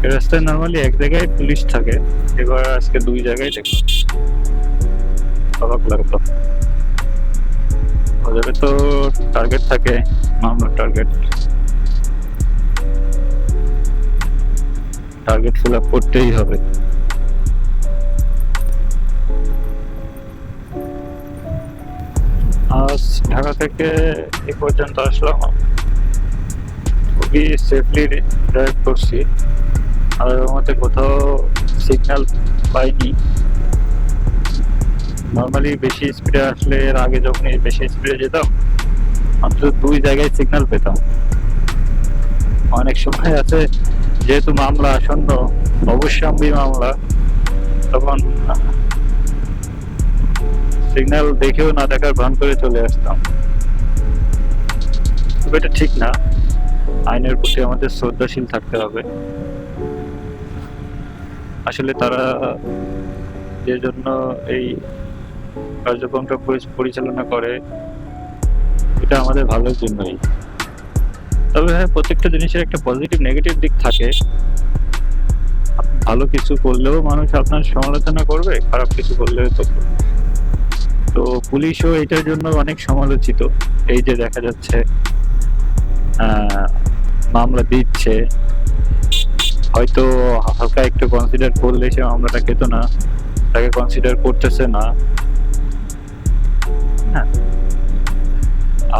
এই রাস্তায় নর্মালি এক জায়গায় পুলিশ থাকে, এবার আজকে দুই জায়গায় দেখলাম, অবাক লাগলো। ওদের তো টার্গেট থাকে, মামলার টার্গেট ফিল আপ করতেই হবে। আজ ঢাকা থেকে এ পর্যন্ত আসলাম, খুবই সেফলি ড্রাইভ করছি, আর আমাদের কোথাও সিগন্যাল পাইনি। নর্মালি বেশি স্পিডে আসলে, এর আগে যখন বেশি স্পিডে যেতাম অন্তত দুই জায়গায় সিগন্যাল পেতাম। অনেক সময় আছে, যেহেতু মামলা আসন্ন, অবশ্যম্বী মামলা, তখন সিগন্যাল দেখেও না দেখার ভান করে চলে আসতাম। তবে এটা ঠিক না, আইনের প্রতি আমাদের শ্রদ্ধাশীল থাকতে হবে। আসলে তারা যে জন্য এই কার্যক্রমটা পরিচালনা করে, এটা আমাদের ভালোর জন্যই। তবে হ্যাঁ, প্রত্যেকটা জিনিসের একটা পজিটিভ নেগেটিভ দিক থাকে। ভালো কিছু করলেও মানুষ আপনার সমালোচনা করবে, খারাপ কিছু করলেও তো। তো পুলিশও এটার জন্য অনেক সমালোচিত। এই যে দেখা যাচ্ছে মামলা দিচ্ছে, হয়তো হালকা একটু কনসিডার করলে সে মামলাটা খেত না, তাকে কনসিডার করতেছে না। হ্যাঁ,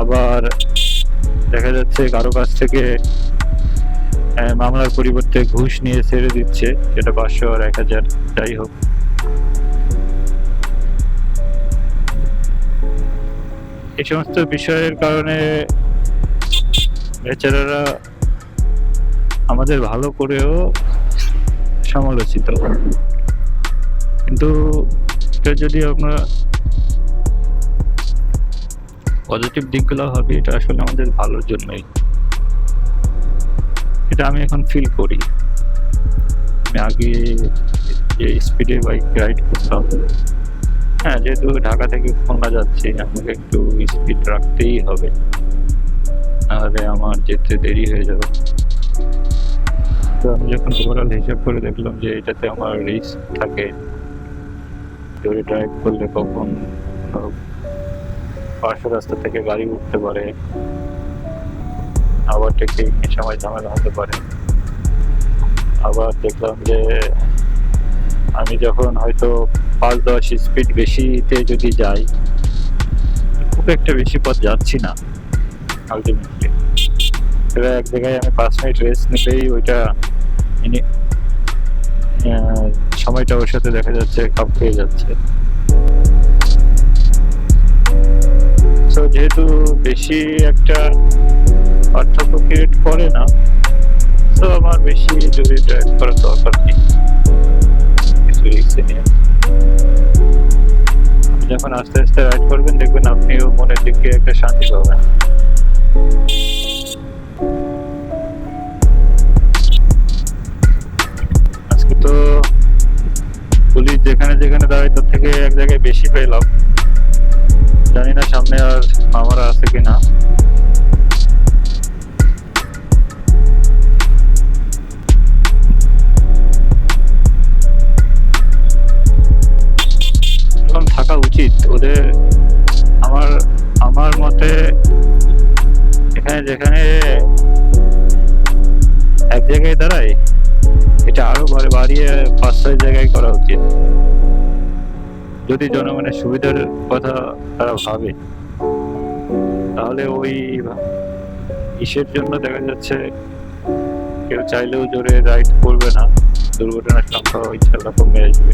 আবার দেখা যাচ্ছে কারো কাছ থেকে মামলার পরিবর্তে ঘুষ নিয়ে ছেড়ে দিচ্ছে, সেটা 500 আর 1000 যাই হোক। এই সমস্ত বিষয়ের কারণে বেচারারা আমাদের ভালো করেও সমালোচিত। কিন্তু এটা যদি আমরা পজিটিভ দিকগুলো ভাবি, এটা আসলে আমাদের ভালোর জন্যই। এটা আমি এখন ফিল করি। আমি আগে যে স্পিডে বাইক রাইড করতাম, হ্যাঁ, যেহেতু ঢাকা থেকে খুলনা যাচ্ছি, আমাকে একটু স্পিড রাখতেই হবে, নাহলে আমার যেতে দেরি হয়ে যাবে। তো আমি যখন ওভারঅল হিসাব করে দেখলাম যে এটাতে আমার রিস্ক থাকে, জোরে ড্রাইভ করলে কখন পার্শ্ব রাস্তা থেকে গাড়ি উঠতে পারে, আবার টেকিং এর সময় ঝামেলা হতে পারে। আবার দেখলাম যে আমি যখন হয়তো 5-10 স্পিড বেশিতে যদি যাই, খুব একটা বেশি পথ যাচ্ছি না আলটিমেটলি। এবার এক জায়গায় আমি 5 মিনিট রেস্ট নিলেই ওইটা সময়টা ওর সাথে দেখা যাচ্ছে খাপ খেয়ে যাচ্ছে। তো যেহেতু বেশি একটা পার্থক্য ক্রিয়েট করে না, তো আমার বেশি জোরে ড্রাইভ করার দরকার নেই কিছু রিস্ক নিয়ে। যখন আস্তে আস্তে রাইড করবেন, দেখবেন আপনিও মনের দিকে একটা শান্তি পাবেন। আজকে তো পুলিশ যেখানে যেখানে দাঁড়ায় তার থেকে এক জায়গায় বেশি পেলাম। জানি না সামনে আর মামারা আছে কিনা। থাকা উচিত ওদের। আমার আমার মতে এখানে যেখানে এক জায়গায় দাঁড়ায়, এটা আরো বাড়িয়ে 5-6 জায়গায় করা উচিত, যদি জনগণের সুবিধার কথা তারা ভাবে। তাহলে ওই ইসের জন্য দেখা যাচ্ছে কেউ চাইলেও জোরে রাইড করবে না, দুর্ঘটনার সংখ্যা ইনশাল্লাহ কমে আসবে।